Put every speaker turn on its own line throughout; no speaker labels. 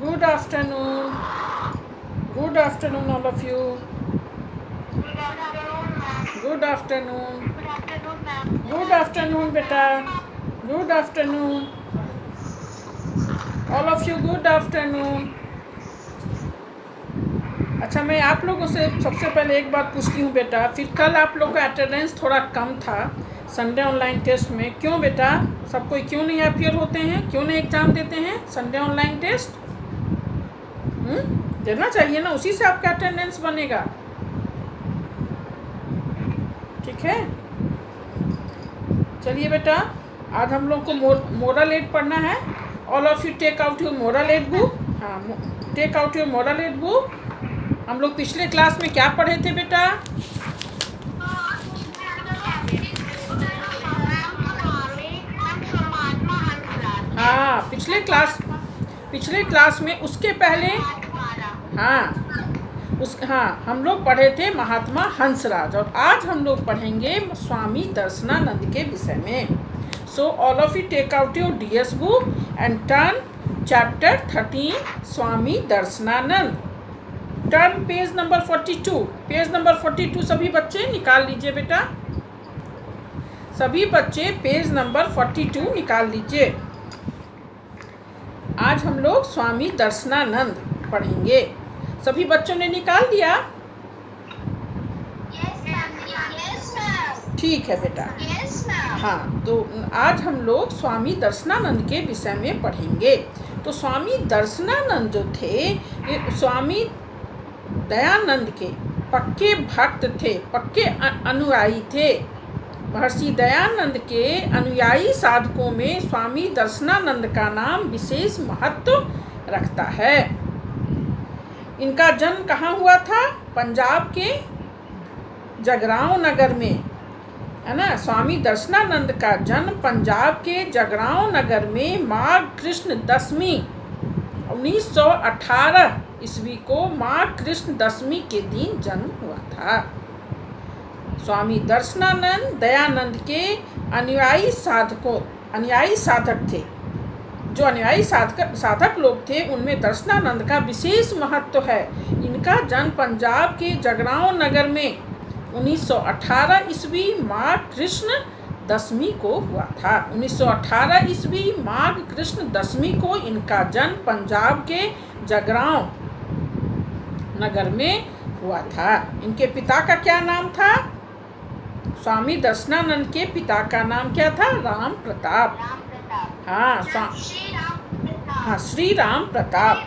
Good afternoon. Good afternoon, all of you.
Good afternoon, ma'am.
Good afternoon.
Good afternoon, ma'am.
Good afternoon, beta. Good afternoon. All of you, good afternoon. अच्छा, मैं आप लोगों से सबसे पहले एक बात पूछती हूँ बेटा। फिर कल आप लोग का अटेंडेंस थोड़ा कम था संडे ऑनलाइन टेस्ट में। क्यों बेटा? सब कोई क्यों नहीं अपियर होते हैं? क्यों नहीं एग्ज़ाम देते हैं संडे ऑनलाइन टेस्ट? देना चाहिए ना, उसी से आपका अटेंडेंस बनेगा। ठीक है, चलिए बेटा, आज हम लोग को मोरल एड पढ़ना है। All of you take out your moral ed book. हाँ, take out your moral ed book. हम लोग पिछले क्लास में क्या पढ़े थे बेटा? हाँ, पिछले क्लास में उसके पहले हम लोग पढ़े थे महात्मा हंसराज, और आज हम लोग पढ़ेंगे स्वामी दर्शनानंद के विषय में। So all of you take out your DS book and turn chapter 13 Swami Darshananand. Turn page number 42। Page number 42 सभी बच्चे निकाल लीजिए बेटा। सभी बच्चे पेज नंबर 42 निकाल लीजिए। आज हम लोग स्वामी दर्शनानंद पढ़ेंगे। सभी बच्चों ने निकाल दिया? ठीक है बेटा। हाँ, तो आज हम लोग स्वामी दर्शनानंद के विषय में पढ़ेंगे। तो स्वामी दर्शनानंद जो थे, ये स्वामी दयानंद के पक्के भक्त थे, पक्के अनुयायी थे। महर्षि दयानंद के अनुयायी साधकों में स्वामी दर्शनानंद का नाम विशेष महत्व रखता है। इनका जन्म कहाँ हुआ था? पंजाब के जगरांव नगर में, है ना। स्वामी दर्शनानंद का जन्म पंजाब के जगरांव नगर में माघ कृष्ण दशमी 1918 ईस्वी को माघ कृष्ण दशमी के दिन जन्म हुआ था। स्वामी दर्शनानंद दयानंद के अनुयायी साधक थे। जो अनुयायी साधक लोग थे, उनमें दर्शनानंद का विशेष महत्व है। इनका जन्म पंजाब के जगरांव नगर में 1918 ईस्वी माघ कृष्ण दशमी को हुआ था। 1918 ईस्वी माघ कृष्ण दशमी को इनका जन्म पंजाब के जगरांव नगर में हुआ था। इनके पिता का क्या नाम था? स्वामी दर्शनानंद के पिता का नाम क्या था? राम प्रताप। श्री राम प्रताप।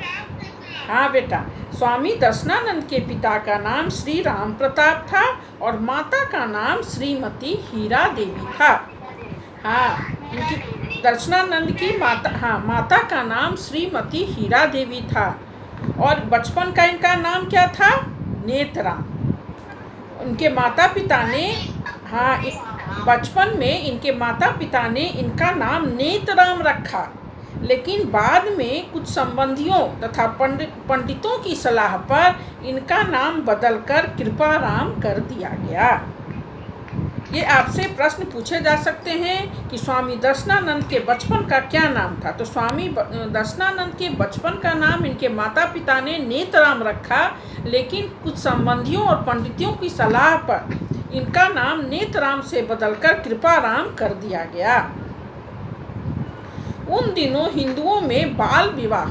हाँ बेटा, स्वामी दर्शनानंद के पिता का नाम श्री राम प्रताप था और माता का नाम श्रीमती हीरा देवी था। इनकी दर्शनानंद की माता का नाम श्रीमती हीरा देवी था। और बचपन का इनका नाम क्या था? नेतराम। उनके माता पिता ने बचपन में इनके माता पिता ने इनका नाम नेतराम रखा, लेकिन बाद में कुछ संबंधियों तथा पंडितों की सलाह पर इनका नाम बदलकर कृपाराम कर दिया गया। ये आपसे प्रश्न पूछे जा सकते हैं कि स्वामी दर्शनानंद के बचपन का क्या नाम था। तो स्वामी दर्शनानंद के बचपन का नाम इनके माता पिता ने नेतराम रखा, लेकिन कुछ संबंधियों और पंडितों की सलाह पर इनका नाम नेतराम से बदलकर कृपाराम कर दिया गया। उन दिनों हिंदुओं में बाल विवाह,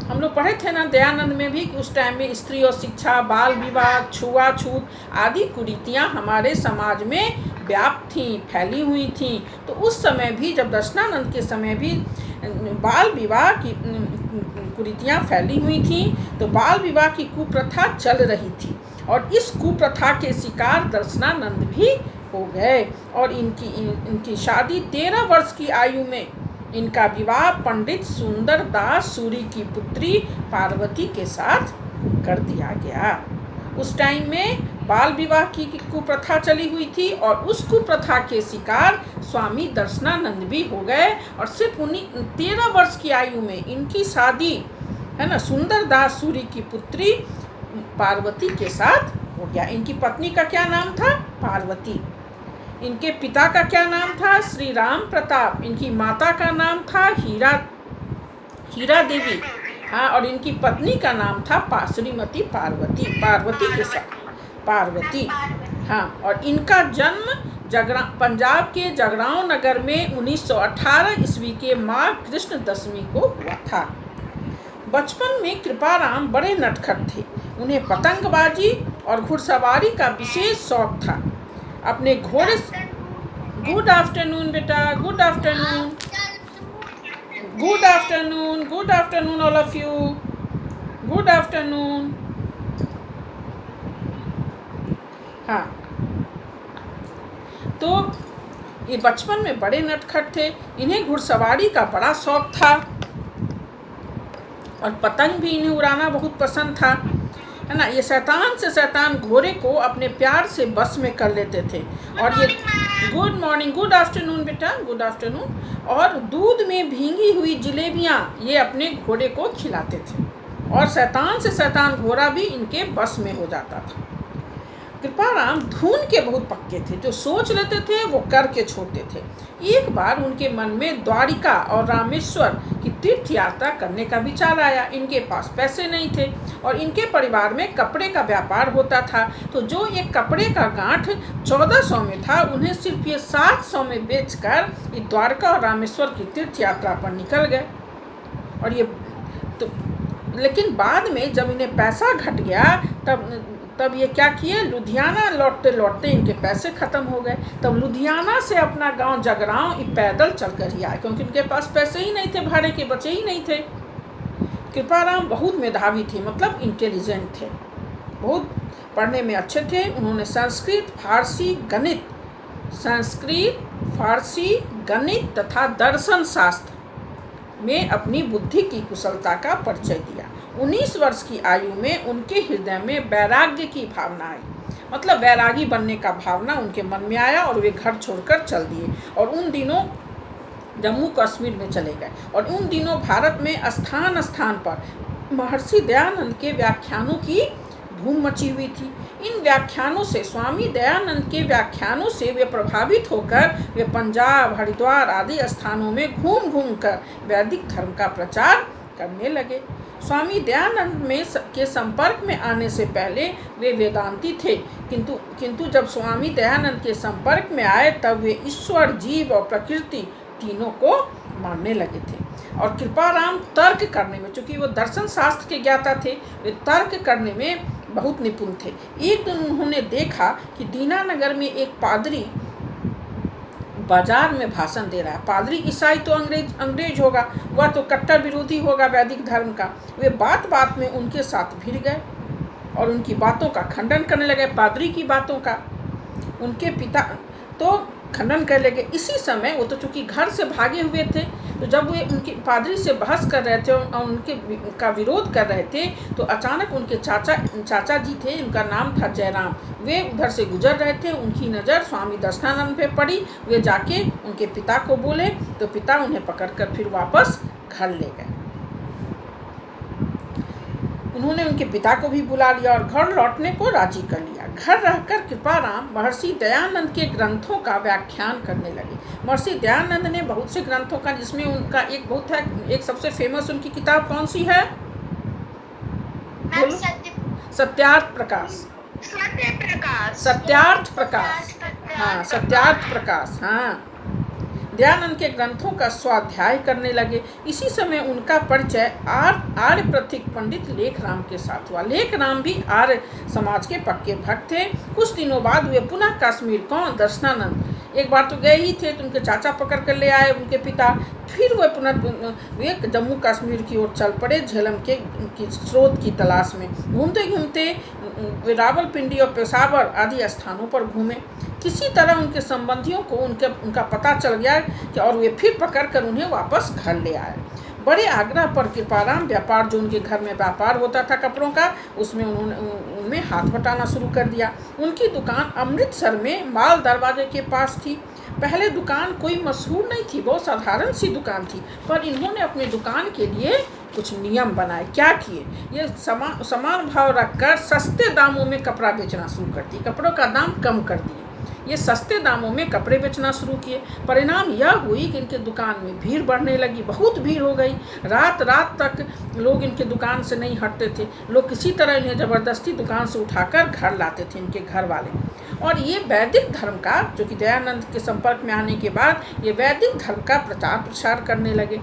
हम लोग पढ़े थे ना दयानंद में भी कि उस टाइम में स्त्री और शिक्षा, बाल विवाह, छुआछूत आदि कुरीतियाँ हमारे समाज में व्याप्त थीं, फैली हुई थीं। तो उस समय भी, जब दर्शनानंद के समय भी बाल विवाह की कुरीतियाँ फैली हुई थीं, तो बाल विवाह की कुप्रथा चल रही थी और इस कुप्रथा के शिकार दर्शनानंद भी हो गए। और इनकी शादी 13 वर्ष की आयु में इनका विवाह पंडित सुंदर दास सूरी की पुत्री पार्वती के साथ कर दिया गया। उस टाइम में बाल विवाह की कुप्रथा चली हुई थी और उस कुप्रथा के शिकार स्वामी दर्शनानंद भी हो गए। और सिर्फ 13 वर्ष की आयु में इनकी शादी, है ना, सुंदर दास सूरी की पुत्री पार्वती के साथ हो गया। इनकी पत्नी का क्या नाम था? पार्वती। इनके पिता का क्या नाम था? श्री राम प्रताप। इनकी माता का नाम था हीरा देवी। हाँ, और इनकी पत्नी का नाम था श्रीमती पार्वती, पार्वती के साथ पार्वती। हाँ, और इनका जन्म पंजाब के जगरांव नगर में 1918 ईस्वी के माघ कृष्ण दशमी को हुआ था। बचपन में कृपाराम बड़े नटखट थे। उन्हें पतंगबाजी और घुड़सवारी का विशेष शौक था। अपने घोड़े गुड आफ्टरनून बेटा, good afternoon, good afternoon, good afternoon all of you, good afternoon. हाँ, तो ये बचपन में बड़े नटखट थे। इन्हें घुड़सवारी का बड़ा शौक था और पतंग भी इन्हें उड़ाना बहुत पसंद था, है ना। ये शैतान से शैतान घोड़े को अपने प्यार से बस में कर लेते थे। और ये गुड मॉर्निंग, गुड आफ्टरनून बेटा, गुड आफ्टरनून। और दूध में भींगी हुई जलेबियाँ ये अपने घोड़े को खिलाते थे और शैतान से शैतान घोड़ा भी इनके बस में हो जाता था। कृपाराम धून के बहुत पक्के थे। जो सोच लेते थे वो करके छोड़ते थे। एक बार उनके मन में द्वारिका और रामेश्वर की तीर्थ यात्रा करने का विचार आया। इनके पास पैसे नहीं थे और इनके परिवार में कपड़े का व्यापार होता था। तो जो एक कपड़े का गांठ 1400 में था, उन्हें सिर्फ ये 700 में बेचकर ये द्वारका और रामेश्वर की तीर्थ यात्रा पर निकल गए। और ये तो लेकिन बाद में जब इन्हें पैसा घट गया तब ये क्या किए, लुधियाना लौटते लौटते इनके पैसे ख़त्म हो गए। तब लुधियाना से अपना गांव जगरांव पैदल चलकर ही आए, क्योंकि इनके पास पैसे ही नहीं थे, भाड़े के बचे ही नहीं थे। कृपाराम बहुत मेधावी थे, मतलब इंटेलिजेंट थे, बहुत पढ़ने में अच्छे थे। उन्होंने संस्कृत, फारसी, गणित तथा दर्शन शास्त्र में अपनी बुद्धि की कुशलता का परिचय दिया। 19 वर्ष की आयु में उनके हृदय में वैराग्य की भावना आई, मतलब वैरागी बनने का भावना उनके मन में आया और वे घर छोड़कर चल दिए और उन दिनों जम्मू कश्मीर में चले गए। और उन दिनों भारत में स्थान स्थान पर महर्षि दयानंद के व्याख्यानों की धूम मची हुई थी। इन व्याख्यानों से, स्वामी दयानंद के व्याख्यानों से वे प्रभावित होकर वे पंजाब, हरिद्वार आदि स्थानों में घूम घूम कर वैदिक धर्म का प्रचार करने लगे। स्वामी दयानंद के संपर्क में आने से पहले वे वेदांती थे, किंतु जब स्वामी दयानंद के संपर्क में आए तब वे ईश्वर, जीव और प्रकृति तीनों को मानने लगे थे। और कृपाराम तर्क करने में, चूँकि वो दर्शन शास्त्र के ज्ञाता थे, वे तर्क करने में बहुत निपुण थे। एक दिन उन्होंने देखा कि दीनानगर में एक पादरी बाजार में भाषण दे रहा है। पादरी ईसाई तो अंग्रेज होगा, वह तो कट्टर विरोधी होगा वैदिक धर्म का। वे बात बात में उनके साथ भिड़ गए और उनकी बातों का खंडन करने लगे। पादरी की बातों का उनके पिता तो खंडन करने लगे। इसी समय वो तो चूँकि घर से भागे हुए थे, तो जब वे उनके पादरी से बहस कर रहे थे और उनके का विरोध कर रहे थे, तो अचानक उनके चाचा जी थे, उनका नाम था जयराम, वे उधर से गुजर रहे थे। उनकी नज़र स्वामी दर्शनानंद पे पड़ी। वे जाके उनके पिता को बोले तो पिता उन्हें पकड़कर फिर वापस घर ले गए। उन्होंने उनके पिता को भी बुला लिया और घर लौटने को राजी कर लिया। घर रहकर कृपाराम महर्षि दयानंद के ग्रंथों का व्याख्यान करने लगे। महर्षि दयानंद ने बहुत से ग्रंथों का, जिसमें उनका एक सबसे फेमस उनकी किताब कौन सी है? सत्यार्थ प्रकाश। हाँ, सत्यार्थ प्रकाश। हाँ, दयानंद के ग्रंथों का स्वाध्याय करने लगे। इसी समय उनका परिचय आर्य प्रतीक पंडित लेखराम के साथ हुआ। लेखराम भी आर्य समाज के पक्के भक्त थे। कुछ दिनों बाद वे पुनः कश्मीर, कौन? दर्शनानंद एक बार तो गए ही थे, तो उनके चाचा पकड़ कर ले आए उनके पिता। फिर वे जम्मू कश्मीर की ओर चल पड़े, झेलम के स्रोत की तलाश में। घूमते घूमते वे रावलपिंडी और पेशावर आदि स्थानों पर घूमे। किसी तरह उनके संबंधियों को उनका पता चल गया कि और वे फिर पकड़ कर उन्हें वापस घर ले आए। बड़े आग्रह पर कृपाराम व्यापार, जो उनके घर में व्यापार होता था कपड़ों का, उसमें उनमें हाथ बटाना शुरू कर दिया। उनकी दुकान अमृतसर में माल दरवाजे के पास थी। पहले दुकान कोई मशहूर नहीं थी, बहुत साधारण सी दुकान थी, पर इन्होंने अपनी दुकान के लिए कुछ नियम बनाए। क्या किए? ये समान भाव रखकर सस्ते दामों में कपड़ा बेचना शुरू कर दिए, कपड़ों का दाम कम कर दिए। ये सस्ते दामों में कपड़े बेचना शुरू किए। परिणाम यह हुई कि इनके दुकान में भीड़ बढ़ने लगी, बहुत भीड़ हो गई। रात रात तक लोग इनके दुकान से नहीं हटते थे। लोग किसी तरह इन्हें ज़बरदस्ती दुकान से उठाकर घर लाते थे इनके घर वाले। और ये वैदिक धर्म का, जो कि दयानंद के संपर्क में आने के बाद ये वैदिक धर्म का प्रचार प्रसार करने लगे।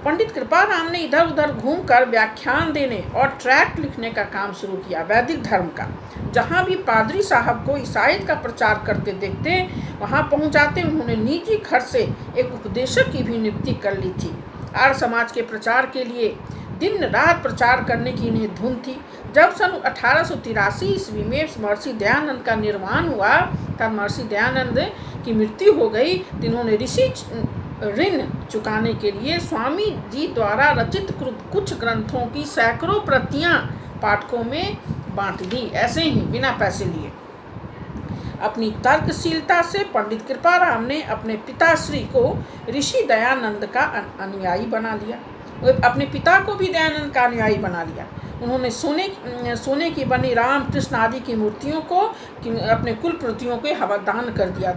पंडित कृपाराम ने इधर उधर घूमकर व्याख्यान देने और ट्रैक्ट लिखने का काम शुरू किया वैदिक धर्म का। जहाँ भी पादरी साहब को ईसाईयत का प्रचार करते देखते वहाँ पहुँच जाते। उन्होंने निजी खर्च से एक उपदेशक की भी नियुक्ति कर ली थी। आर्य समाज के प्रचार के लिए दिन रात प्रचार करने की इन्हें धुन थी। जब सन 1883 ईस्वी में महर्षि दयानंद का निर्वाण हुआ, तब महर्षि दयानंद की मृत्यु हो गई। इन्होंने ऋषि ऋण चुकाने के लिए स्वामी जी द्वारा रचित कुछ ग्रंथों की सैकड़ों प्रतियां पाठकों में बांट दी, ऐसे ही बिना पैसे लिए। अपनी तर्कशीलता से पंडित कृपाराम ने अपने पिताश्री को ऋषि दयानंद का अनुयायी बना लिया। अपने पिता को भी दयानंद का अनुयायी बना लिया। उन्होंने सोने की बनी राम कृष्ण आदि की मूर्तियों को अपने कुलपुत्रियों के हवादान कर दिया।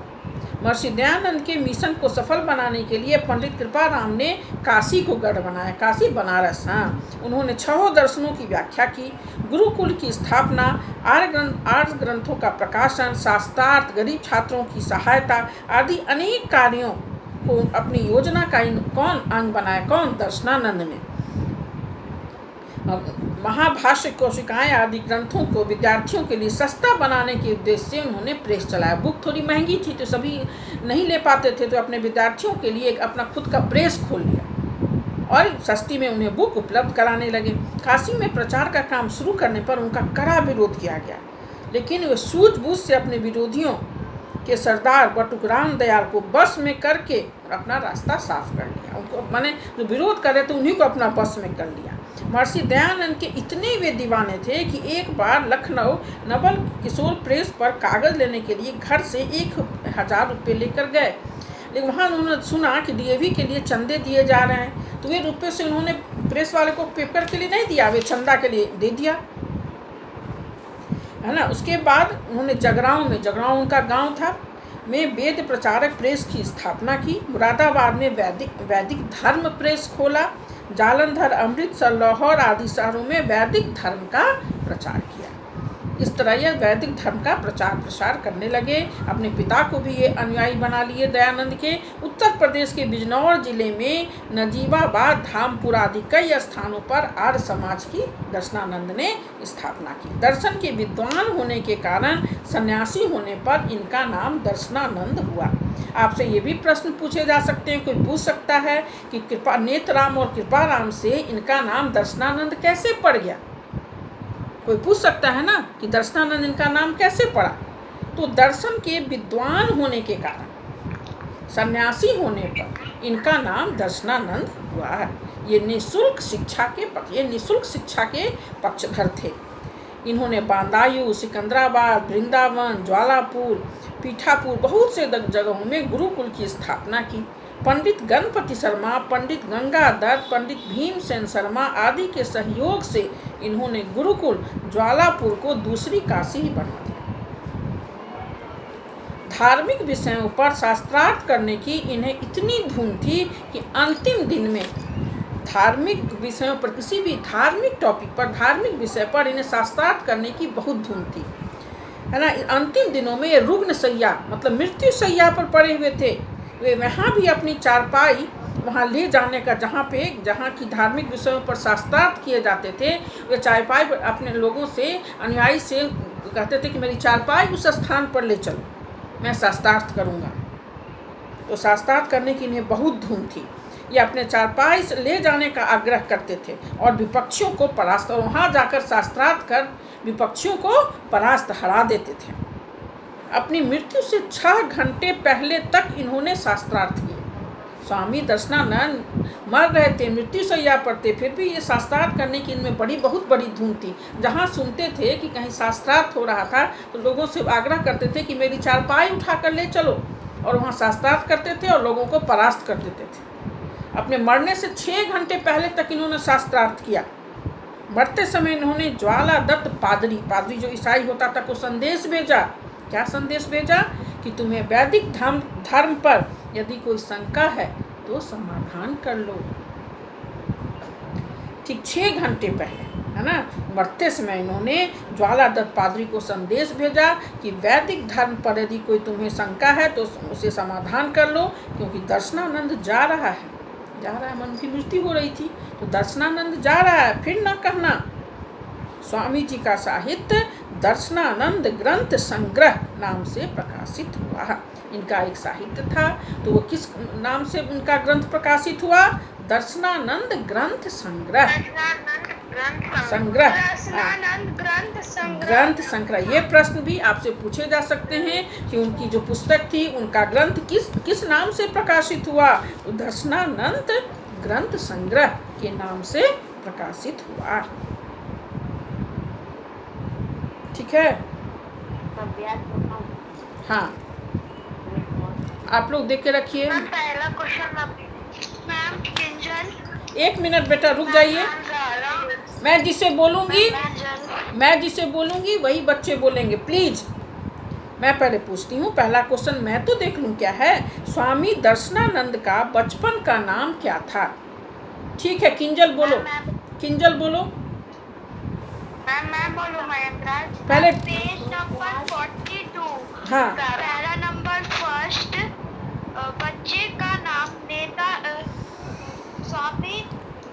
महर्षि दयानंद के मिशन को सफल बनाने के लिए पंडित कृपाराम ने काशी को गढ़ बनाया, काशी बनारस। उन्होंने 6 दर्शनों की व्याख्या की, गुरुकुल की स्थापना, आर्य ग्रंथों का प्रकाशन, शास्त्रार्थ, गरीब छात्रों की सहायता आदि अनेक कार्यों को अपनी योजना का कौन अंग बनाया? कौन? दर्शनानंद ने। महाभाष्य, कोशिकाएं आदि ग्रंथों को विद्यार्थियों के लिए सस्ता बनाने के उद्देश्य से उन्होंने प्रेस चलाया। बुक थोड़ी महंगी थी तो सभी नहीं ले पाते थे, तो अपने विद्यार्थियों के लिए अपना खुद का प्रेस खोल लिया और सस्ती में उन्हें बुक उपलब्ध कराने लगे। काशी में प्रचार का काम शुरू करने पर उनका कड़ा विरोध किया गया, लेकिन वे सूझबूझ से अपने विरोधियों के सरदार बटुकराम दयाल को बस में करके अपना रास्ता साफ कर लिया। उनको माने जो विरोध कर रहे थे उन्हीं को अपना बस में कर लिया। महर्षि दयानंद के इतने वे दीवाने थे कि एक बार लखनऊ नवल किशोर प्रेस पर कागज़ लेने के लिए घर से 1000 रुपये लेकर गए। लेकिन वहाँ उन्होंने सुना कि डीएवी के लिए चंदे दिए जा रहे हैं, तो वे रुपये से उन्होंने प्रेस वाले को पेपर के लिए नहीं दिया, वे चंदा के लिए दे दिया, है ना। उसके बाद उन्होंने जगरांव उनका गांव था, में वेद प्रचारक प्रेस की स्थापना की। मुरादाबाद में वैदिक धर्म प्रेस खोला। जालंधर, अमृतसर, लाहौर आदि शहरों में वैदिक धर्म का प्रचार किया। इस तरह यह वैदिक धर्म का प्रचार प्रसार करने लगे। अपने पिता को भी ये अनुयायी बना लिए दयानंद के। उत्तर प्रदेश के बिजनौर जिले में नजीबाबाद, धामपुर आदि कई स्थानों पर आर्य समाज की दर्शनानंद ने स्थापना की। दर्शन के विद्वान होने के कारण सन्यासी होने पर इनका नाम दर्शनानंद हुआ। आपसे ये भी प्रश्न पूछे जा सकते हैं, कोई पूछ सकता है कि नेतराम और कृपाराम से इनका नाम दर्शनानंद कैसे पड़ गया? कोई पूछ सकता है ना कि दर्शनानंद इनका नाम कैसे पड़ा? तो दर्शन के विद्वान होने के कारण, सन्यासी होने पर इनका नाम दर्शनानंद हुआ है। ये निःशुल्क शिक्षा के पक्षधर थे। इन्होंने बांदायु, सिकंदराबाद, वृंदावन, ज्वालापुर, पीठापुर बहुत से जगहों में गुरुकुल की स्थापना की। पंडित गणपति शर्मा, पंडित गंगाधर, पंडित भीमसेन शर्मा आदि के सहयोग से इन्होंने गुरुकुल ज्वालापुर को दूसरी काशी ही बना दिया। धार्मिक विषयों पर शास्त्रार्थ करने की इन्हें इतनी धुन थी कि अंतिम दिन में धार्मिक विषयों पर, किसी भी धार्मिक टॉपिक पर, धार्मिक विषय पर इन्हें शास्त्रार्थ करने की बहुत धुन थी, है ना। अंतिम दिनों में ये रुग्ण शैया मतलब मृत्यु शैया पर पड़े हुए थे। वे वहाँ भी अपनी चारपाई वहाँ ले जाने का, जहाँ की धार्मिक विषयों पर शास्त्रार्थ किए जाते थे, वे चारपाई अपने लोगों से, अनुयायी से कहते थे कि मेरी चारपाई उस स्थान पर ले चलो, मैं शास्त्रार्थ करूँगा। तो शास्त्रार्थ करने की इन्हें बहुत धुन थी। ये अपने चारपाई से ले जाने का आग्रह करते थे और विपक्षियों को परास्त, और वहाँ जाकर शास्त्रार्थ कर विपक्षियों को परास्त हरा देते थे। अपनी मृत्यु से 6 घंटे पहले तक इन्होंने शास्त्रार्थ किए। स्वामी दर्शनानंद मर रहे थे, मृत्यु शैया पर थे, फिर भी ये शास्त्रार्थ करने की इनमें बहुत बड़ी धुन थी। जहाँ सुनते थे कि कहीं शास्त्रार्थ हो रहा था तो लोगों से आग्रह करते थे कि मेरी चारपाई उठाकर ले चलो, और वहाँ शास्त्रार्थ करते थे और लोगों को परास्त कर देते थे। अपने मरने से 6 घंटे पहले तक इन्होंने शास्त्रार्थ किया। मरते समय इन्होंने ज्वाला दत्त पादरी जो ईसाई होता था को संदेश भेजा। क्या संदेश भेजा? कि तुम्हें वैदिक धर्म पर यदि कोई शंका है तो समाधान कर लो। ठीक 6 घंटे पहले, है ना, मरते समय इन्होंने ज्वालादत्त पादरी को संदेश भेजा कि वैदिक धर्म पर यदि कोई तुम्हें शंका है तो उसे समाधान कर लो, क्योंकि दर्शनानंद जा रहा है। मन की मृत्यु हो रही थी, तो दर्शनानंद जा रहा है, फिर न कहना। स्वामी जी का साहित्य दर्शनानंद ग्रंथ संग्रह नाम से प्रकाशित हुआ। इनका एक साहित्य था, तो वो किस नाम से उनका ग्रंथ प्रकाशित हुआ? दर्शनानंद ग्रंथ संग्रह। ग्रंथ संग्रह। ये प्रश्न भी आपसे पूछे जा सकते हैं कि उनकी जो पुस्तक थी, उनका ग्रंथ किस नाम से प्रकाशित हुआ? दर्शनानंद ग्रंथ संग्रह के नाम से प्रकाशित हुआ। ठीक है, हाँ, आप लोग देख के रखिए।
पहला क्वेश्चन मैम किंजल।
1 मिनट बेटा रुक जाइए। मैं जिसे बोलूंगी वही बच्चे बोलेंगे, प्लीज। मैं पहले पूछती हूँ, पहला क्वेश्चन मैं तो देख लूँ क्या है। स्वामी दर्शनानंद का बचपन का नाम क्या था? ठीक है, किंजल बोलो। किंजल बोलो।
मैं बोलूँ मयंकराज?
पहले
पेज नंबर 42।
हाँ,
पहला नंबर फर्स्ट, बच्चे का नाम स्वामी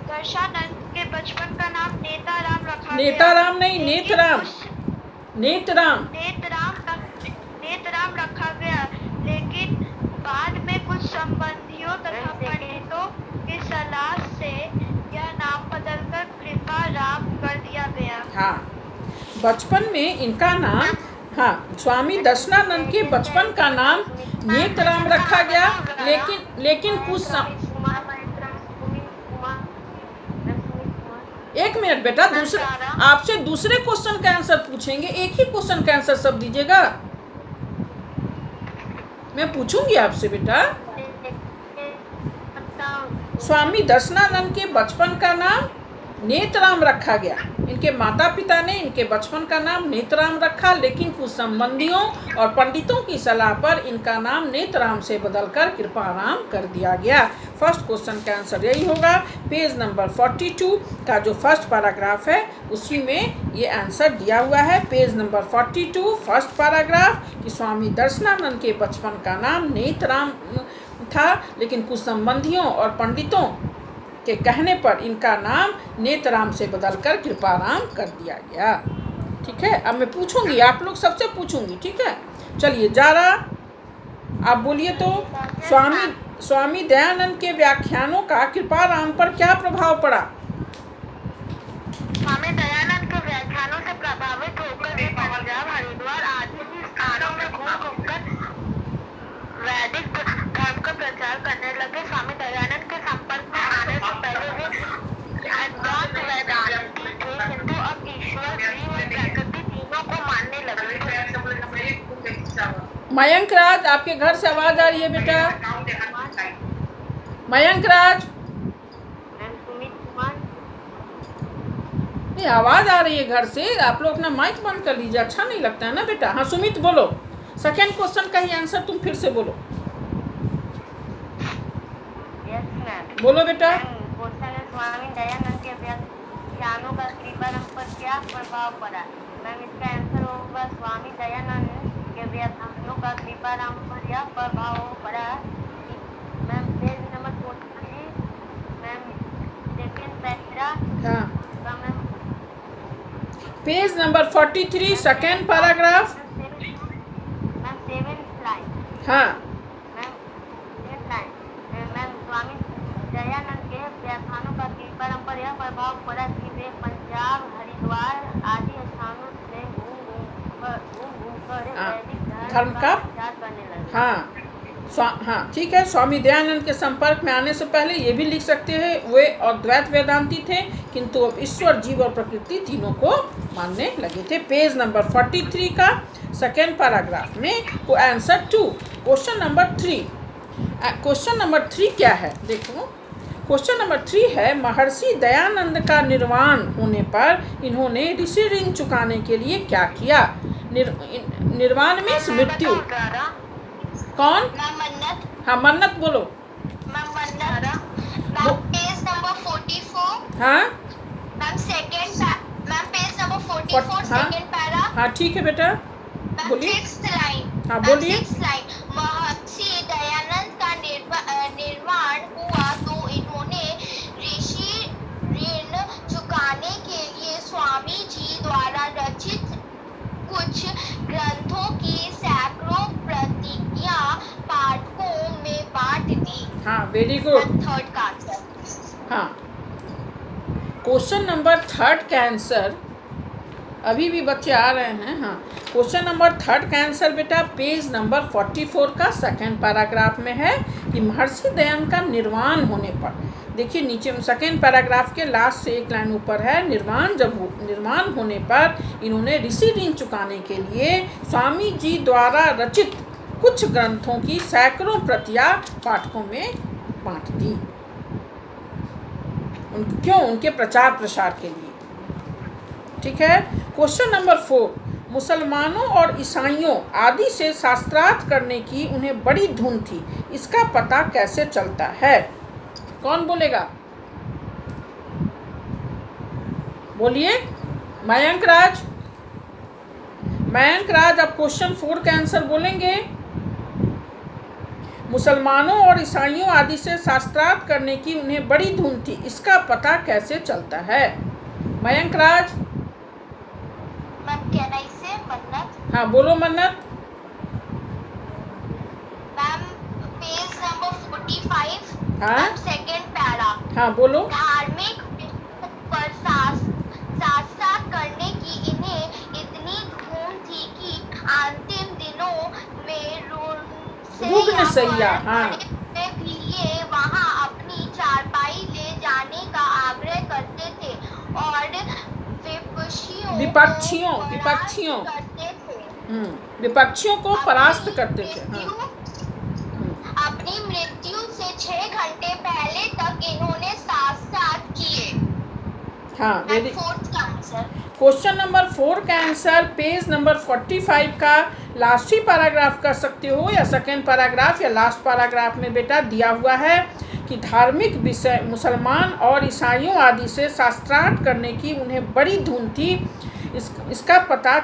दर्शनानंद के बचपन का नाम नेताराम रखा गया।
नेताराम नहीं, नेतराम
रखा गया, लेकिन बाद में कुछ संबंधियों तथा पंडितों की सलाह से यह नाम बदलकर कृपा राम कर दिया गया।
हाँ, बचपन में इनका नाम, हाँ, स्वामी दर्शनानंद के बचपन का नाम नेतराम रखा गया, लेकिन कुछ एक मिनट बेटा, आपसे दूसरे क्वेश्चन का आंसर पूछेंगे, एक ही क्वेश्चन का आंसर सब दीजिएगा। मैं पूछूंगी आपसे बेटा। स्वामी दर्शनानंद के बचपन का नाम नेतराम रखा गया। इनके माता पिता ने इनके बचपन का नाम नेतराम रखा, लेकिन कुछ संबंधियों और पंडितों की सलाह पर इनका नाम नेतराम से बदलकर कृपाराम कर दिया गया। फर्स्ट क्वेश्चन का आंसर यही होगा। पेज नंबर 42 का जो फर्स्ट पैराग्राफ है उसी में ये आंसर दिया हुआ है। पेज नंबर 42 फर्स्ट पैराग्राफ कि स्वामी दर्शनानंद के बचपन का नाम नेतराम था, लेकिन कुछ संबंधियों और पंडितों के कहने पर इनका नाम नेतराम से बदलकर कृपाराम कर दिया गया। ठीक है, अब मैं पूछूंगी, आप लोग सबसे पूछूंगी। ठीक है, चलिए जारा आप बोलिए तो। स्वामी दयानंद के व्याख्यानों का कृपाराम पर क्या प्रभाव पड़ा?
स्वामी दयानंद के व्याख्यानों से प्रभावित होकर वे पंजाब, हरिद्वार आदि स्थानों में घूमकर वैदिक धर्म का प्रचार करने लगे। स्वामी दयानंद के संपर्क में आने से पहले वे अद्वैत वेदांती थे, किंतु अब ईश्वर, जीव और प्रकृति तीनों को मानने लगे।
मयंक राज, आपके घर से आवाज आ रही है बेटा। मयंक राज, ये आवाज आ रही है घर से, आप लोग अपना माइक बंद कर लीजिए, अच्छा नहीं लगता है ना बेटा। हाँ सुमित बोलो, सेकेंड क्वेश्चन का ही आंसर तुम फिर से बोलो। बोलो बेटा।
स्वामी दयानंद के व्याख्यानों का कृपाराम पर क्या प्रभाव पड़ा? मैम इसका आंसर होगा स्वामी दयानंद के व्याख्यानों का कृपाराम पर यह प्रभाव पड़ा। Ma'am page number 43, ma'am second para.
हाँ, page number 43 second paragraph.
Ma'am 7th line.
हाँ,
ma'am 7th line. Ma'am Swami Dayanand के व्याख्यानों का कृपाराम पर यह प्रभाव पड़ा कि वे पंजाब, हरिद्वार आदि स्थानों से घूमकर वैदिक धर्म का प्रचार करने लगे।
हाँ ठीक है। स्वामी दयानंद के संपर्क में आने से पहले ये भी लिख सकते हैं वे अद्वैत वेदांती थे, किंतु अब ईश्वर, जीव और प्रकृति तीनों को मानने लगे थे। पेज नंबर 43 का सेकेंड पैराग्राफ में को answer 2 question number 3। Question number 3 क्या है देखो। क्वेश्चन नंबर 3 है, महर्षि दयानंद का निर्वाण होने पर इन्होंने ऋषि ऋण चुकाने के लिए क्या किया? निर्वाण मीन्स मृत्यु। कौन?
मैम मन्नत।
हाँ मन्नत बोलो।
मैम मन्नत। Ma'am page number 44।
हाँ
मैम मैम पेज नंबर 44
हाँ
सेकंड पैरा।
हाँ ठीक है बेटा,
मैम
बोलिए।
6th line.
हाँ बोलिए।
6th लाइन, महर्षि दयानंद का निर्वाण हुआ तो इन्होंने ऋषि ऋण चुकाने के लिए स्वामी जी द्वारा रचित कुछ ग्रंथों की सैकड़ों प्रतियां पाठकों में बांट दी।
हाँ वेरी गुड।
3rd का आंसर।
हाँ क्वेश्चन नंबर 3rd का आंसर, अभी भी बच्चे आ रहे हैं। हाँ क्वेश्चन नंबर 3rd का आंसर बेटा पेज नंबर 44 का 2nd पैराग्राफ में है कि महर्षि दयानंद का निर्वाण होने पर, देखिए नीचे 2nd पैराग्राफ के लास्ट से एक लाइन ऊपर है, निर्वाण होने पर इन्होंने ऋषि ऋण चुकाने के लिए स्वामी जी द्वारा रचित कुछ ग्रंथों की सैकड़ों प्रतियां पाठकों में बांट दी। क्यों? उनके प्रचार प्रसार के लिए। ठीक है। क्वेश्चन नंबर 4, मुसलमानों और ईसाइयों आदि से शास्त्रार्थ करने की उन्हें बड़ी धुन थी, इसका पता कैसे चलता है? कौन बोलेगा? बोलिए। मयंक राज, आप क्वेश्चन 4 का आंसर बोलेंगे? मुसलमानों और ईसाइयों आदि से शास्त्रार्थ करने की उन्हें बड़ी धुन थी, इसका पता कैसे चलता है? मयंक राज।
मैम कहना से मन्नत।
हाँ बोलो मन्नत।
Ma'am page number 45।
हाँ
2nd पैरा।
हाँ बोलो।
धार्मिक पर शास्त्रा करने की इन्हें इतनी धूम थी कि अंतिम दिनों में
रुग्णसैया, हाँ
भी ये वहाँ अपनी चारपाई ले जाने का आग्रह करते थे और
विपक्षियों को परास्त करते थे।
अपनी मृत्यु से 6 घंटे पहले तक इन्होंने शास्त्रार्थ किए।
हाँ वेरी।
4th का आंसर।
क्वेश्चन नंबर 4 का आंसर पेज नंबर 45 का लास्ट ही पैराग्राफ कर सकते हो, या 2nd पैराग्राफ या लास्ट पैराग्राफ में बेटा दिया हुआ है कि धार्मिक विषय मुसलमान और ईसाइयों आदि से शास्त्रार्थ करने की उन्हें बड़ी धुन थी। इसका पता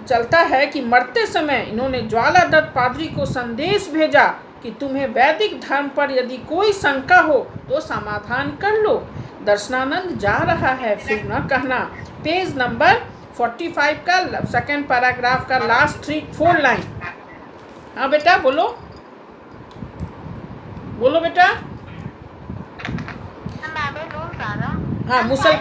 चलता है कि मरते समय इन्होंने ज्वालादत्त पादरी को संदेश भेजा कि तुम्हें वैदिक धर्म पर यदि कोई शंका हो तो समाधान कर लो। दर्शनानंद जा रहा है, फिर न कहना। पेज नंबर 45 का 2nd पैराग्राफ का लास्ट 3-4 लाइन। हाँ बेटा बोलो, बोलो बेटा। हाँ मुसल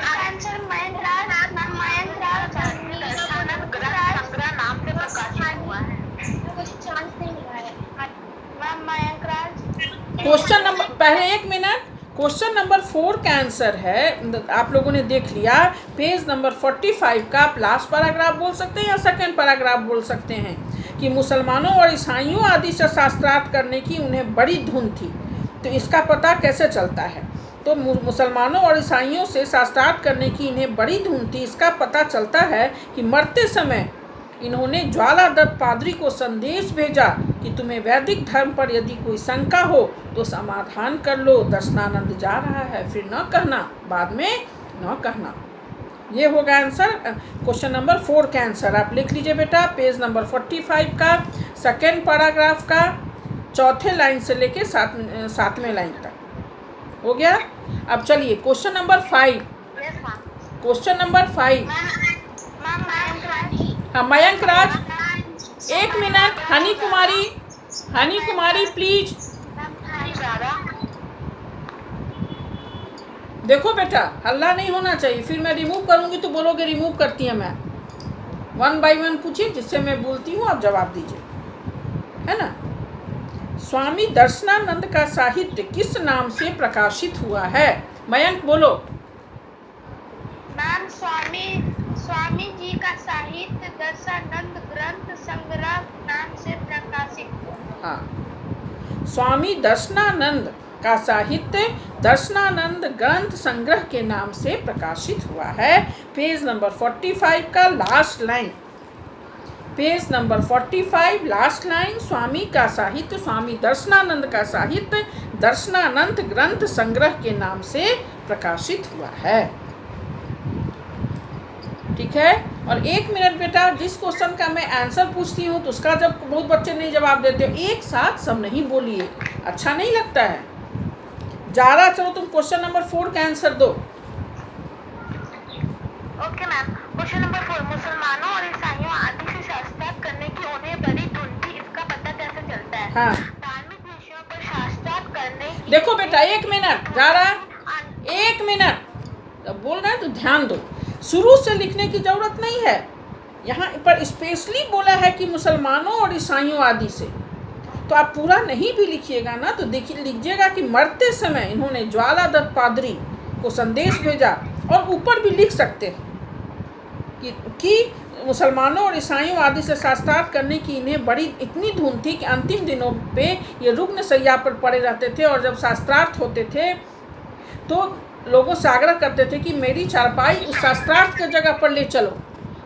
क्वेश्चन नंबर, पहले 1 मिनट, क्वेश्चन नंबर 4 का आंसर है, आप लोगों ने देख लिया, पेज नंबर 45 का आप लास्ट पैराग्राफ बोल सकते हैं या 2nd पैराग्राफ बोल सकते हैं कि मुसलमानों और ईसाइयों आदि से शास्त्रार्थ करने की उन्हें बड़ी धुन थी। तो इसका पता कैसे चलता है? तो मुसलमानों और ईसाइयों से शास्त्रार्थ करने की इन्हें बड़ी धुन थी, इसका पता चलता है कि मरते समय इन्होंने ज्वालादत्त पादरी को संदेश भेजा कि तुम्हें वैदिक धर्म पर यदि कोई शंका हो तो समाधान कर लो। दर्शनानंद जा रहा है, फिर न कहना, बाद में न कहना। ये होगा आंसर क्वेश्चन नंबर 4 का आंसर। आप लिख लीजिए बेटा, पेज नंबर 45 का 2nd पैराग्राफ का 4थे लाइन से लेके 7वें लाइन तक हो गया। अब चलिए क्वेश्चन नंबर 5। Question number 5। हाँ मयंक राज, 1 मिनट। Honey Kumari please. देखो बेटा, हल्ला नहीं होना चाहिए, फिर मैं रिमूव करूंगी तो बोलोगे रिमूव करती है मैं। 1 बाय 1 पूछिए, जिससे मैं बोलती हूँ आप जवाब दीजिए, है ना। स्वामी दर्शनानंद का साहित्य किस नाम से प्रकाशित हुआ है? मयंक बोलो।
मैम स्वामी जी का साहित्य दर्शनानंद ग्रंथ संग्रह नाम से प्रकाशित हुआ।
हाँ, स्वामी दर्शनानंद का साहित्य दर्शनानंद ग्रंथ संग्रह के नाम से प्रकाशित हुआ है। पेज नंबर 45 का last line. Page number 45 last line, Swami का साहित्य, स्वामी दर्शनानंद का साहित्य दर्शनानंद ग्रंथ संग्रह के नाम से प्रकाशित हुआ है। ठीक है। और 1 मिनट बेटा, जिस क्वेश्चन का मैं आंसर पूछती हूँ तो उसका जब बहुत बच्चे नहीं जवाब देते हो, एक साथ सब नहीं बोलिए, अच्छा नहीं लगता है। जारा, चलो तुम क्वेश्चन नंबर 4 का आंसर दो।
Okay ma'am. क्वेश्चन नंबर 4, मुसलमानों और ईसाइयों आदि से शास्त्रार्थ करने की उन्हें बड़ी धुन थी, इसका पता कैसे चलता है?
हाँ,
धार्मिक विषयों पर शास्त्रार्थ करने की
देखो बेटा 1 मिनट, जारा 1 मिनट, जब बोल रहे हैं तो ध्यान दो। शुरू से लिखने की जरूरत नहीं है, यहाँ पर स्पेशली बोला है कि मुसलमानों और ईसाइयों आदि से, तो आप पूरा नहीं भी लिखिएगा ना तो देखिए, लीजिएगा कि मरते समय इन्होंने ज्वाला दत्त पादरी को संदेश भेजा, और ऊपर भी लिख सकते हैं कि मुसलमानों और ईसाइयों आदि से शास्त्रार्थ करने की इन्हें बड़ी इतनी धुन थी कि अंतिम दिनों पे ये रुग्ण शैया पर पड़े रहते थे, और जब शास्त्रार्थ होते थे तो लोगों से आग्रह करते थे कि मेरी चारपाई उस शास्त्रार्थ की जगह पर ले चलो।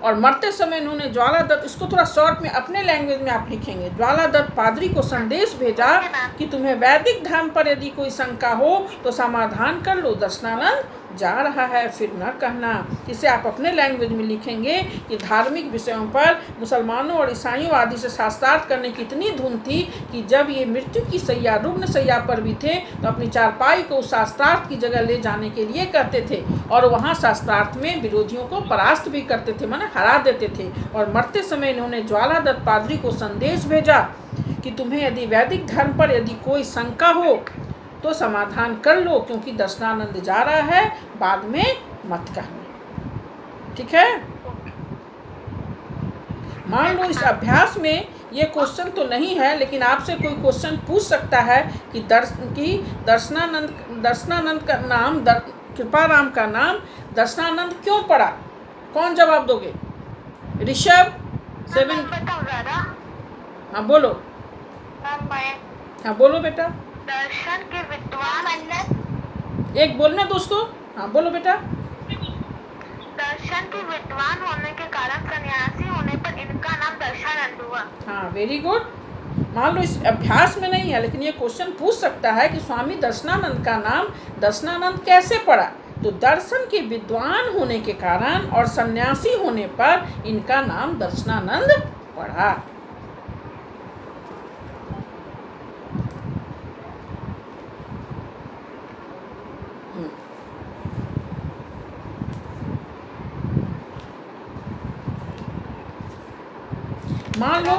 और मरते समय इन्होंने ज्वाला दत्त, इसको थोड़ा शॉर्ट में अपने लैंग्वेज में आप लिखेंगे, ज्वाला दत्त पादरी को संदेश भेजा कि तुम्हें वैदिक धर्म पर यदि कोई शंका हो तो समाधान कर लो, दर्शनानंद जा रहा है, फिर न कहना। इसे आप अपने लैंग्वेज में लिखेंगे कि धार्मिक विषयों पर मुसलमानों और ईसाइयों आदि से शास्त्रार्थ करने की इतनी धुन थी कि जब ये मृत्यु की शैया, रुग्ण शैया पर भी थे तो अपनी चारपाई को उस शास्त्रार्थ की जगह ले जाने के लिए कहते थे, और वहाँ शास्त्रार्थ में विरोधियों को परास्त भी करते थे, माने हरा देते थे। और मरते समय इन्होंने ज्वाला दत्त पादरी को संदेश भेजा कि तुम्हें यदि वैदिक धर्म पर यदि कोई शंका हो तो समाधान कर लो, क्योंकि दर्शनानंद जा रहा है, बाद में मत कहना। ठीक है। मान लो इस अभ्यास में ये क्वेश्चन तो नहीं है, लेकिन आपसे कोई क्वेश्चन पूछ सकता है कि दर्शनानंद का नाम, कृपाराम का नाम दर्शनानंद क्यों पड़ा? कौन जवाब दोगे? ऋषभ 7। हाँ बोलो, हाँ बोलो बेटा।
दर्शन के विद्वान,
एक बोलने दो उसको। हाँ बोलो बेटा।
दर्शन के विद्वान होने के कारण सन्यासी होने पर इनका नाम दर्शनानंद हुआ।
हाँ वेरी गुड। मान लो इस अभ्यास में नहीं है, लेकिन ये क्वेश्चन पूछ सकता है कि स्वामी दर्शनानंद का नाम दर्शनानंद कैसे पड़ा? तो दर्शन के विद्वान होने के कारण और सन्यासी होने पर इनका नाम दर्शनानंद पड़ा। मान लो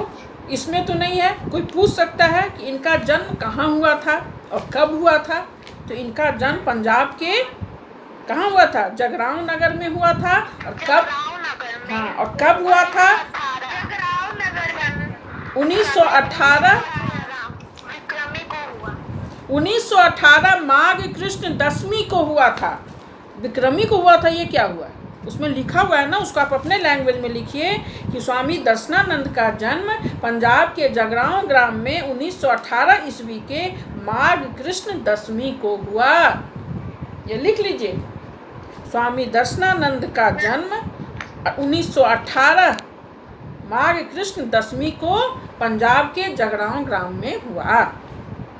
इसमें तो नहीं है, कोई पूछ सकता है कि इनका जन्म कहाँ हुआ था और कब हुआ था? तो इनका जन्म पंजाब के कहाँ हुआ था? जगरांव नगर में हुआ था। और कब? हाँ, और कब हुआ था? 1918 1918 माघ कृष्ण दशमी को हुआ था। विक्रमी को हुआ था, ये क्या हुआ? उसमें लिखा हुआ है ना, उसको आप अपने लैंग्वेज में लिखिए कि स्वामी दर्शनानंद का जन्म पंजाब के जगरांव ग्राम में 1918 ईस्वी के माघ कृष्ण दशमी को हुआ। ये लिख लीजिए, स्वामी दर्शनानंद का जन्म 1918 माघ कृष्ण दशमी को पंजाब के जगरांव ग्राम में हुआ।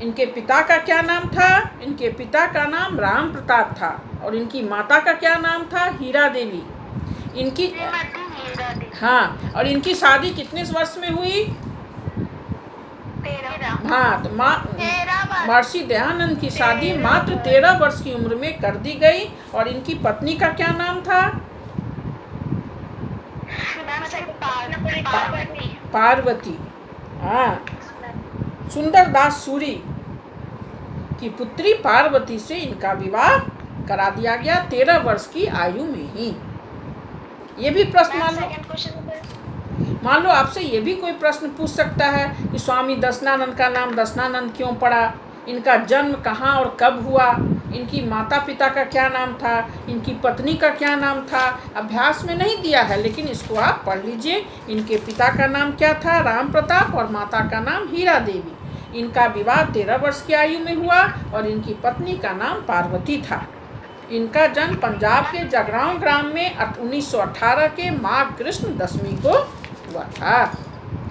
इनके पिता का क्या नाम था? इनके पिता का नाम राम प्रताप था, और इनकी माता का क्या नाम था? हीरा देवी। इनकी हाँ, और इनकी शादी कितने वर्ष में हुई?
13।
हाँ, तो महर्षि दयानंद की शादी मात्र 13 वर्ष की उम्र में कर दी गई। और इनकी पत्नी का क्या नाम था? पार्वती। हाँ, सुंदरदास सूरी की पुत्री पार्वती से इनका विवाह करा दिया गया 13 वर्ष की आयु में ही। ये भी प्रश्न मान लो आपसे ये भी कोई प्रश्न पूछ सकता है कि स्वामी दर्शनानंद का नाम दर्शनानंद क्यों पड़ा? इनका जन्म कहाँ और कब हुआ? इनकी माता पिता का क्या नाम था? इनकी पत्नी का क्या नाम था? अभ्यास में नहीं दिया है, लेकिन इसको आप पढ़ लीजिए। इनके पिता का नाम क्या था? राम प्रताप, और माता का नाम हीरा देवी। इनका विवाह 13 वर्ष की आयु में हुआ, और इनकी पत्नी का नाम पार्वती था। इनका जन्म पंजाब के जगरांव ग्राम में 1918 के माघ कृष्ण दशमी को हुआ था।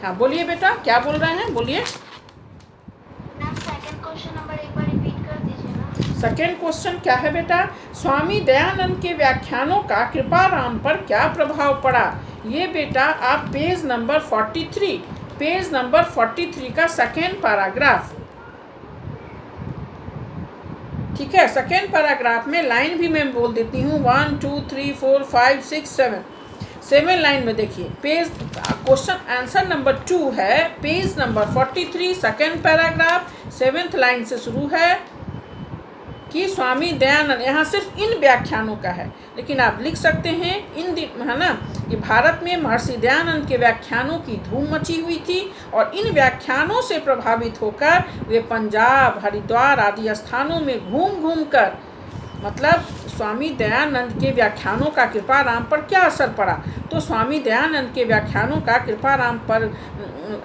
हाँ बोलिए बेटा, क्या बोल रहे हैं, बोलिए।
मैम सेकंड क्वेश्चन नंबर एक बार रिपीट कर दीजिए ना।
सेकेंड क्वेश्चन क्या है बेटा? स्वामी दयानंद के व्याख्यानों का कृपाराम पर क्या प्रभाव पड़ा? ये बेटा आप पेज नंबर 43 का सेकेंड पैराग्राफ, ठीक है, सेकेंड पैराग्राफ में लाइन भी मैं बोल देती हूँ, 1 2 3 4 5 6 7 लाइन में देखिए। पेज क्वेश्चन आंसर नंबर 2 है, page number 43 second paragraph 7th line से शुरू है कि स्वामी दयानंद, यहाँ सिर्फ इन व्याख्यानों का है, लेकिन आप लिख सकते हैं है ना, कि भारत में महर्षि दयानंद के व्याख्यानों की धूम मची हुई थी और इन व्याख्यानों से प्रभावित होकर वे पंजाब, हरिद्वार आदि स्थानों में घूम घूम कर, मतलब स्वामी दयानंद के व्याख्यानों का कृपाराम पर क्या असर पड़ा? तो स्वामी दयानंद के व्याख्यानों का कृपाराम पर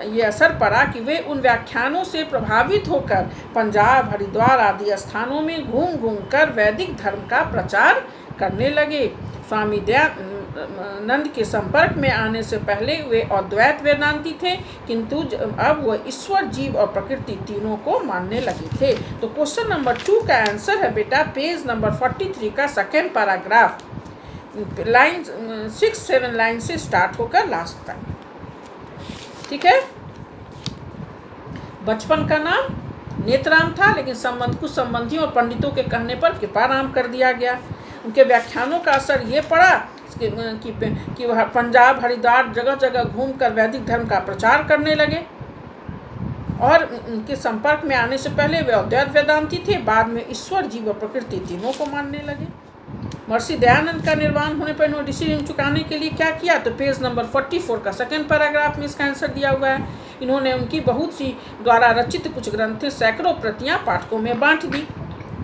ये असर पड़ा कि वे उन व्याख्यानों से प्रभावित होकर पंजाब, हरिद्वार आदि स्थानों में घूम घूम कर वैदिक धर्म का प्रचार करने लगे। स्वामी दयानंद के संपर्क में आने से पहले वे अद्वैत वेदांती थे, किंतु अब वह ईश्वर, जीव और प्रकृति तीनों को मानने लगे थे। तो क्वेश्चन नंबर 2 का आंसर है बेटा पेज नंबर 43 का सेकेंड पैराग्राफ, लाइन 6-7 लाइन से स्टार्ट होकर लास्ट तक, ठीक है। बचपन का नाम नेतराम था, लेकिन कुछ संबंधियों और पंडितों के कहने पर कृपाराम कर दिया गया। उनके व्याख्यानों का असर ये पड़ा कि वह पंजाब, हरिद्वार जगह जगह घूमकर वैदिक धर्म का प्रचार करने लगे और उनके संपर्क में आने से पहले वे अद्वैत वेदांती थे, बाद में ईश्वर, जीव और प्रकृति तीनों को मानने लगे। महर्षि दयानंद का निर्वाण होने पर इन्होंने ऋषि ऋण चुकाने के लिए क्या किया? तो पेज नंबर 44 का सेकेंड पैराग्राफ में इसका आंसर दिया हुआ है। इन्होंने उनकी बहुत सी द्वारा रचित कुछ ग्रंथें सैकड़ों प्रतियां पाठकों में बांट दी।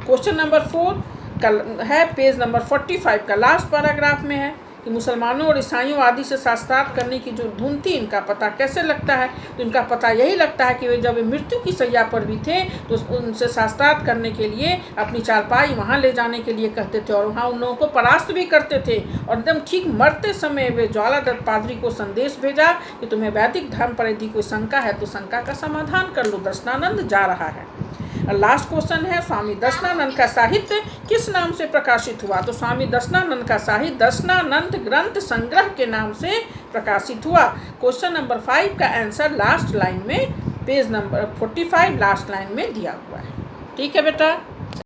क्वेश्चन नंबर 4 का है, पेज नंबर 45 का लास्ट पैराग्राफ में है कि मुसलमानों और ईसाइयों आदि से शास्त्रार्थ करने की जो धुन थी, इनका पता कैसे लगता है? तो इनका पता यही लगता है कि वे जब मृत्यु की शैया पर भी थे तो उनसे शास्त्रार्थ करने के लिए अपनी चारपाई वहाँ ले जाने के लिए कहते थे और वहाँ उन लोगों को परास्त भी करते थे। और एकदम ठीक मरते समय वे ज्वालादत्त पादरी को संदेश भेजा कि तुम्हें वैदिक धर्म पर यदि कोई शंका है तो शंका का समाधान कर लो, दर्शनानंद जा रहा है। लास्ट क्वेश्चन है, स्वामी दर्शनानंद का साहित्य किस नाम से प्रकाशित हुआ? तो स्वामी दर्शनानंद का साहित्य दर्शनानंद ग्रंथ संग्रह के नाम से प्रकाशित हुआ। क्वेश्चन नंबर 5 का आंसर लास्ट लाइन में, पेज नंबर 45 लास्ट लाइन में दिया हुआ है, ठीक है बेटा।